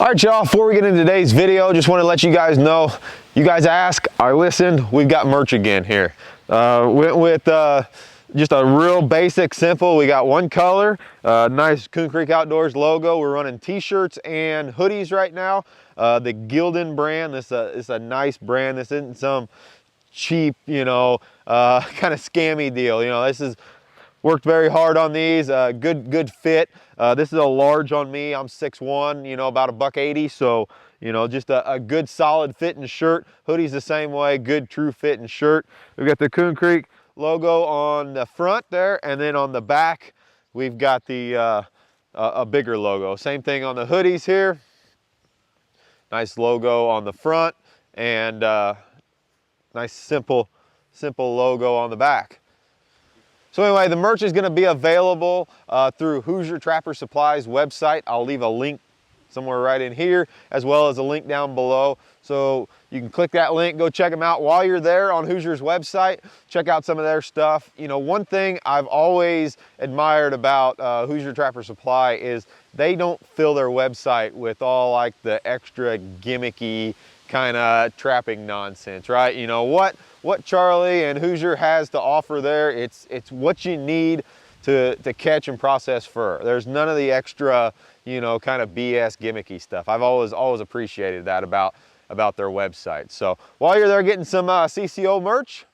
All right, y'all, before we get into today's video, just want to let you guys know, you guys asked, I listened, we've got merch again here. Went with just a real basic, simple, we got one color, nice Coon Creek Outdoors logo. We're running t-shirts and hoodies right now. The Gildan brand, this is a nice brand. This isn't some cheap, kind of scammy deal. This is worked very hard on these, good fit. This is a large on me. I'm 6'1", about $180. So, just a good solid fitting shirt. Hoodie's the same way, good true fitting shirt. We've got the Coon Creek logo on the front there, and then on the back, we've got the a bigger logo. Same thing on the hoodies here. Nice logo on the front, and nice simple logo on the back. So anyway, the merch is going to be available through Hoosier Trapper Supply's website. I'll leave a link somewhere right in here, as well as a link down below. So you can click that link, go check them out. While you're there on Hoosier's website, check out some of their stuff. One thing I've always admired about Hoosier Trapper Supply is they don't fill their website with all like the extra gimmicky kind of trapping nonsense, right? What Charlie and Hoosier has to offer there, it's what you need to catch and process fur. There's none of the extra, kind of BS gimmicky stuff. I've always appreciated that about their website. So while you're there getting some CCO merch,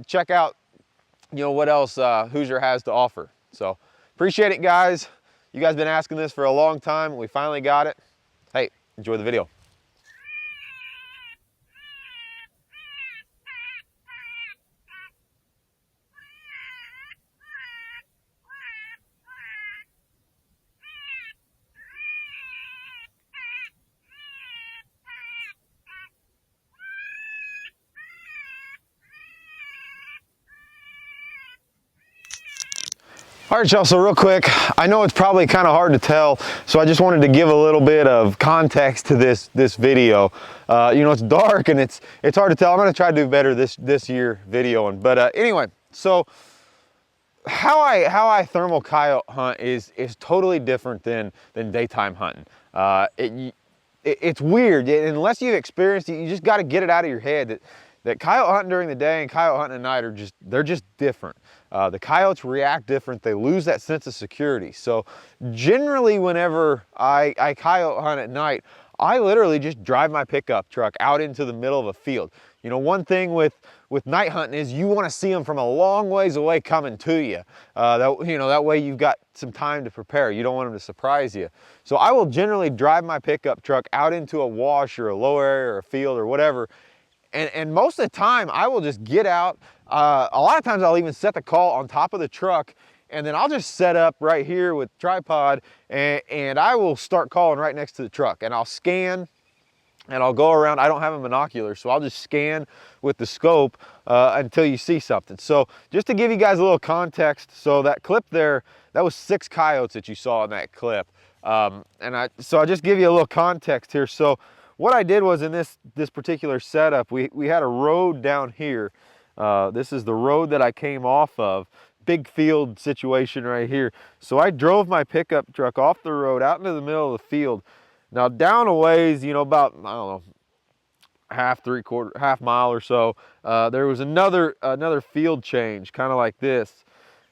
check out, what else Hoosier has to offer. So appreciate it, guys. You guys been asking this for a long time. We finally got it. Hey, enjoy the video. All right, y'all, so real quick, I know it's probably kind of hard to tell, so I just wanted to give a little bit of context to this video. It's dark and it's hard to tell. I'm going to try to do better this year videoing. But anyway, so how I thermal coyote hunt is totally different than daytime hunting. It's weird. Unless you've experienced it, you just got to get it out of your head that coyote hunting during the day and coyote hunting at night they're just different. The coyotes react different. They lose that sense of security. So generally whenever I coyote hunt at night, I literally just drive my pickup truck out into the middle of a field. One thing with night hunting is you want to see them from a long ways away coming to you. That way you've got some time to prepare. You don't want them to surprise you. So I will generally drive my pickup truck out into a wash or a low area or a field or whatever. And most of the time I will just get out. A lot of times I'll even set the call on top of the truck, and then I'll just set up right here with tripod, and I will start calling right next to the truck, and I'll scan and I'll go around. I don't have a binocular, so I'll just scan with the scope until you see something. So just to give you guys a little context, so that clip there, that was 6 coyotes that you saw in that clip. So I'll just give you a little context here. So what I did was in this particular setup, we had a road down here. This is the road that I came off of. Big field situation right here. So I drove my pickup truck off the road out into the middle of the field. Now down a ways, about, I don't know, half mile or so, there was another field change, kind of like this,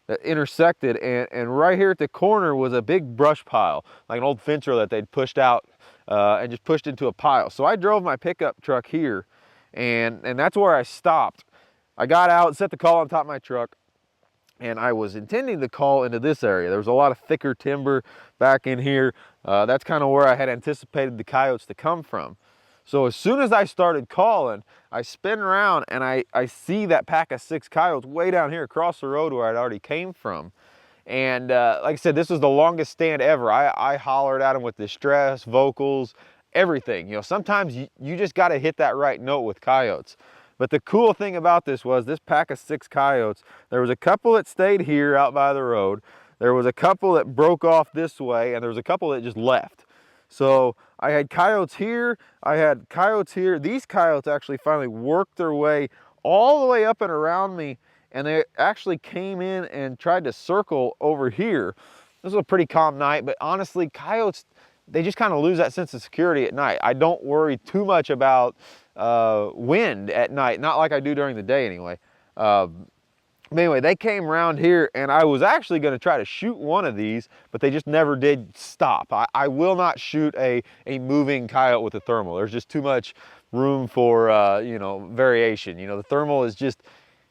that intersected, and right here at the corner was a big brush pile, like an old fence row that they'd pushed out and just pushed into a pile. So I drove my pickup truck here, and that's where I stopped. I got out, set the call on top of my truck, and I was intending to call into this area. There was a lot of thicker timber back in here. That's kind of where I had anticipated the coyotes to come from. So as soon as I started calling, I spin around and I see that pack of 6 coyotes way down here across the road where I'd already came from. And like I said, this was the longest stand ever. I hollered at them with distress, vocals, everything. Sometimes you just got to hit that right note with coyotes. But the cool thing about this was this pack of 6 coyotes, there was a couple that stayed here out by the road. There was a couple that broke off this way, and there was a couple that just left. So I had coyotes here, I had coyotes here. These coyotes actually finally worked their way all the way up and around me, and they actually came in and tried to circle over here. This was a pretty calm night, but honestly, coyotes, they just kind of lose that sense of security at night. I don't worry too much about wind at night, not like I do during the day anyway. But anyway, they came around here and I was actually going to try to shoot one of these, but they just never did stop. I will not shoot a moving coyote with a thermal. There's just too much room for, you know, variation. You know, the thermal is just,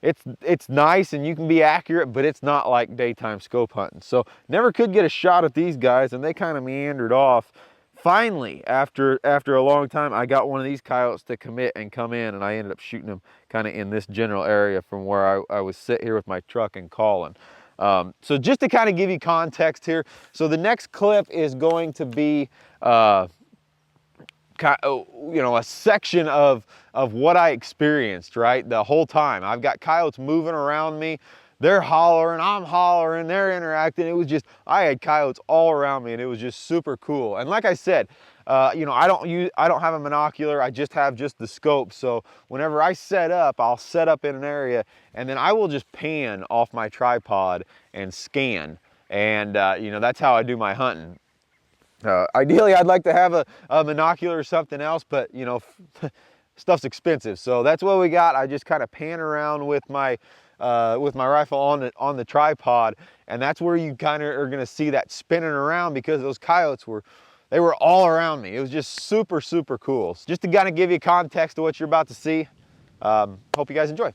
it's nice and you can be accurate, but it's not like daytime scope hunting. So never could get a shot at these guys, and they kind of meandered off. Finally, after a long time, I got one of these coyotes to commit and come in, and I ended up shooting them kind of in this general area from where I was sit here with my truck and calling. So just to kind of give you context here, so the next clip is going to be you know, a section of what I experienced, right, the whole time. I've got coyotes moving around me. They're hollering, I'm hollering, they're interacting. It was just, I had coyotes all around me, and it was just super cool. And like I said, you know, I don't have a monocular. I just have the scope. So whenever I set up, I'll set up in an area, and then I will just pan off my tripod and scan. And you know, that's how I do my hunting. Ideally, I'd like to have a monocular or something else, but you know, stuff's expensive. So that's what we got. I just kind of pan around with my rifle on the tripod, and that's where you kind of are going to see that spinning around, because those coyotes were all around me. It was just super, super cool. So just to kind of give you context to what you're about to see. Hope you guys enjoy.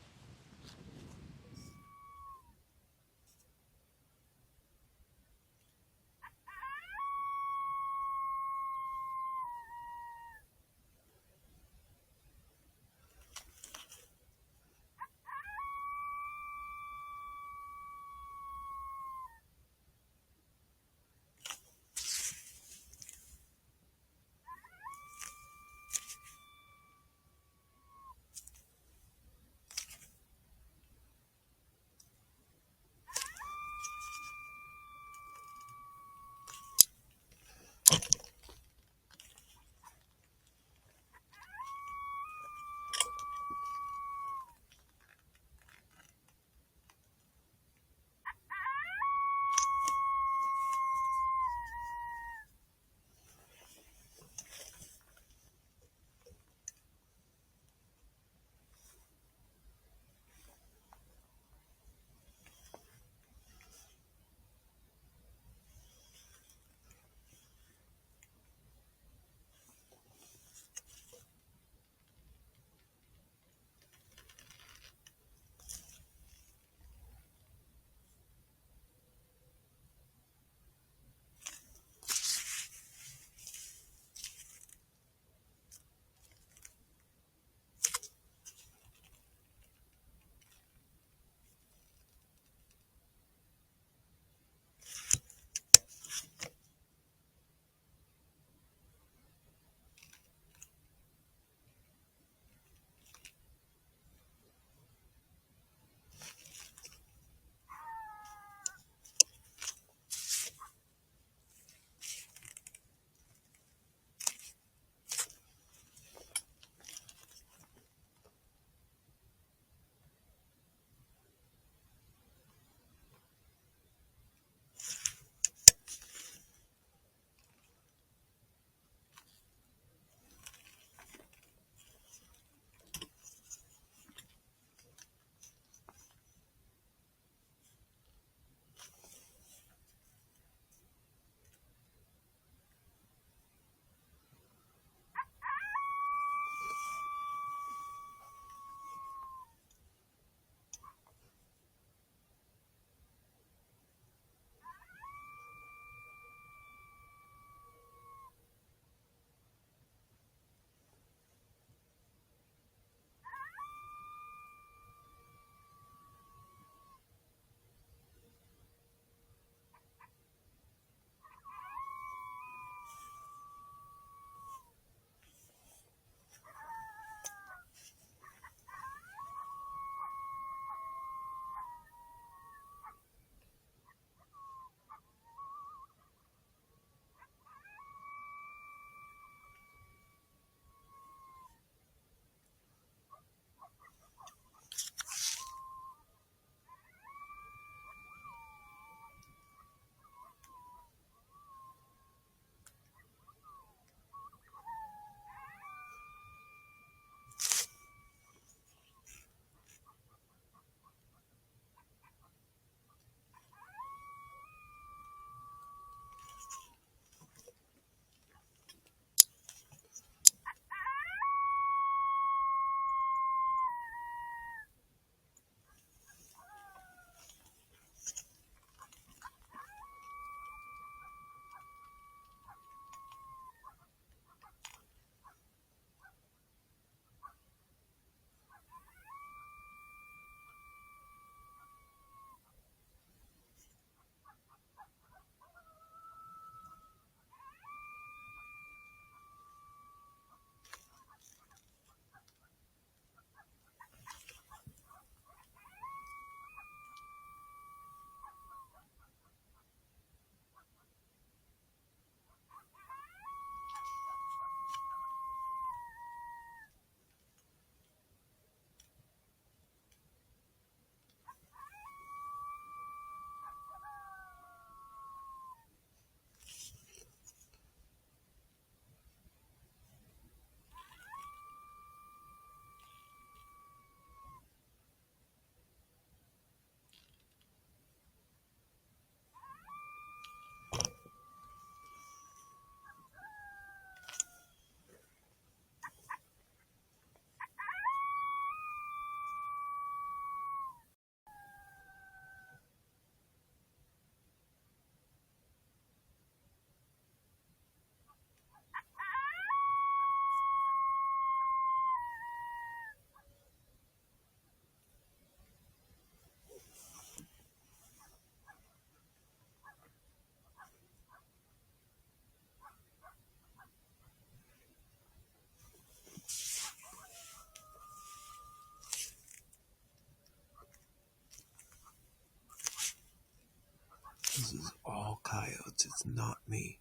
This is all coyotes. It's not me.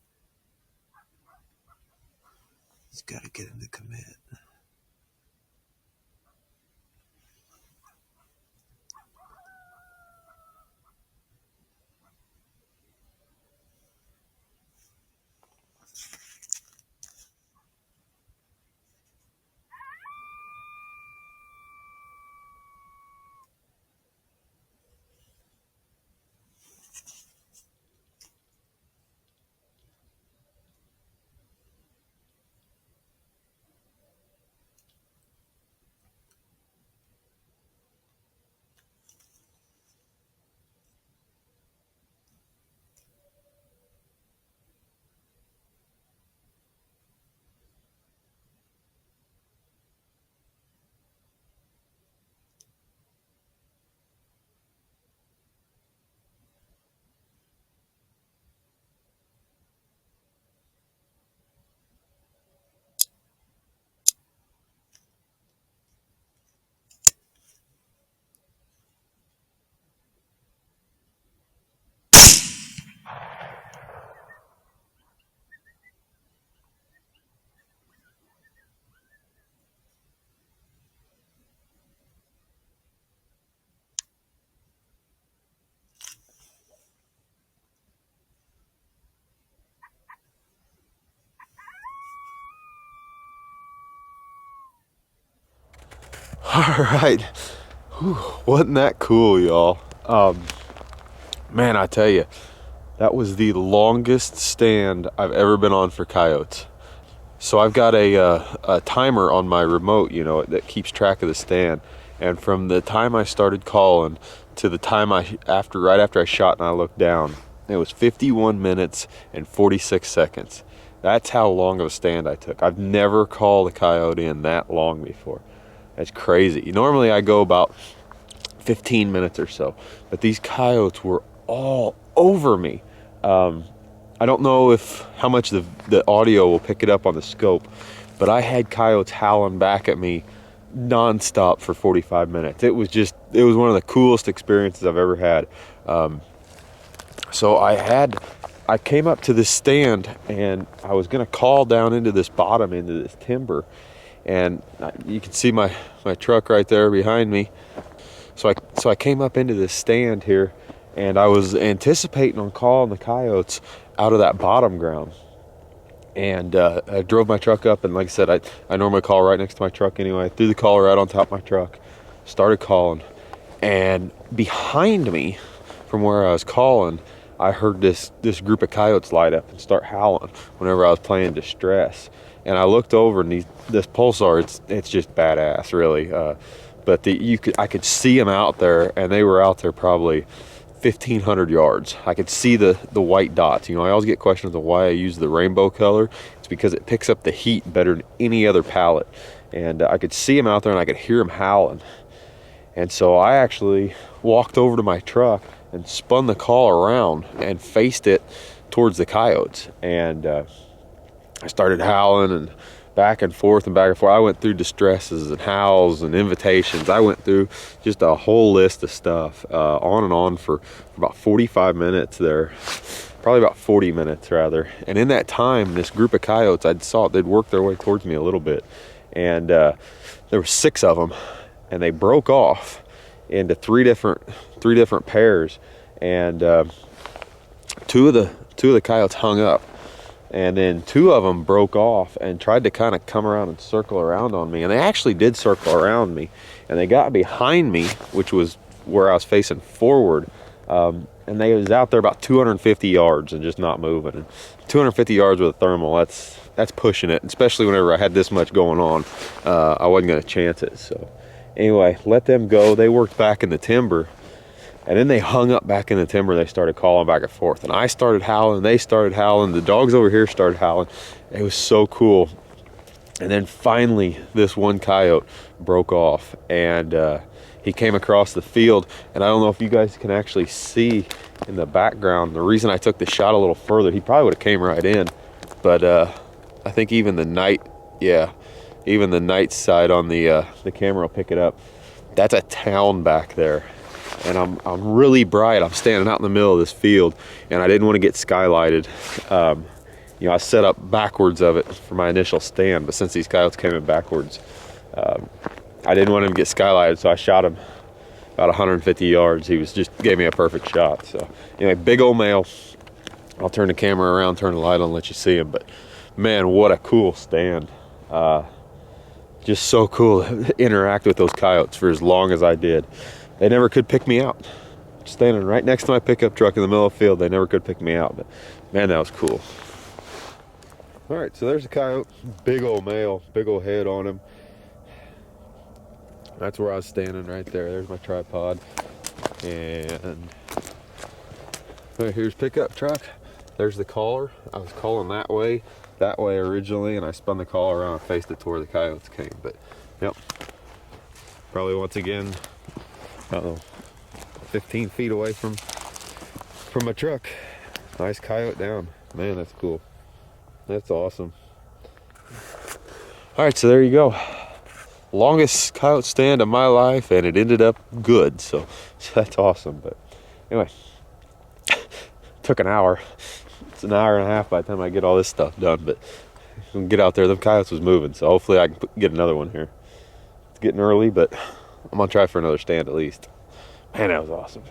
He's got to get him to commit. All right. Whew, wasn't that cool, y'all? Man, I tell you, that was the longest stand I've ever been on for coyotes. So I've got a timer on my remote, you know, that keeps track of the stand. And from the time I started calling to the time right after I shot and I looked down, it was 51 minutes and 46 seconds. That's how long of a stand I took. I've never called a coyote in that long before. That's crazy. Normally I go about 15 minutes or so, but these coyotes were all over me. I don't know how much the audio will pick it up on the scope, but I had coyotes howling back at me nonstop for 45 minutes. It was one of the coolest experiences I've ever had. So I came up to this stand and I was gonna call down into this timber, and you can see my truck right there behind me. So I came up into this stand here, and I was anticipating on calling the coyotes out of that bottom ground. And I drove my truck up, and like I said, I normally call right next to my truck anyway. I threw the caller right on top of my truck, started calling, and behind me from where I was calling, I heard this group of coyotes light up and start howling whenever I was playing Distress. And I looked over, and this pulsar, it's just badass, really. But I could see them out there, and they were out there probably 1,500 yards. I could see the white dots. You know, I always get questions of why I use the rainbow color. It's because it picks up the heat better than any other palette. And I could see them out there, and I could hear them howling. And so I actually walked over to my truck and spun the call around and faced it towards the coyotes. And I started howling and back and forth. I went through distresses and howls and invitations. I went through just a whole list of stuff, on and on for about 45 minutes there. Probably about 40 minutes rather. And in that time, this group of coyotes, they'd worked their way towards me a little bit. And there were 6 of them, and they broke off into three different pairs. And two of the coyotes hung up. And then 2 of them broke off and tried to kind of come around and circle around on me. And they actually did circle around me. And they got behind me, which was where I was facing forward. And they was out there about 250 yards and just not moving. And 250 yards with a thermal, that's pushing it. Especially whenever I had this much going on. I wasn't going to chance it. So anyway, let them go. They worked back in the timber. And then they hung up back in the timber. They started calling back and forth. And I started howling. They started howling. The dogs over here started howling. It was so cool. And then finally, this one coyote broke off. And he came across the field. And I don't know if you guys can actually see in the background. The reason I took the shot a little further, he probably would have came right in. But I think even the night side on the camera will pick it up. That's a town back there. and I'm really bright. I'm standing out in the middle of this field, and I didn't want to get skylighted. You know, I set up backwards of it for my initial stand, but since these coyotes came in backwards, I didn't want him to get skylighted, so I shot him about 150 yards. He gave me a perfect shot. So anyway, big old male. I'll turn the camera around, turn the light on, and let you see him. But man, what a cool stand. Just so cool to interact with those coyotes for as long as I did. They never could pick me out. Standing right next to my pickup truck in the middle of the field, they never could pick me out. But man, that was cool. All right, so there's a coyote, big old male, big old head on him. That's where I was standing right there. There's my tripod. And right here's pickup truck. There's the collar. I was calling that way originally, and I spun the collar around and faced it to where the coyotes came. But yep, probably once again, I don't know, 15 feet away from my truck. Nice coyote down. Man, that's cool. That's awesome. All right, so there you go. Longest coyote stand of my life, and it ended up good. So that's awesome. But anyway, took an hour. It's an hour and a half by the time I get all this stuff done. But we can get out there. The coyotes was moving, so hopefully I can get another one here. It's getting early, but I'm gonna try for another stand at least. Man, that was awesome.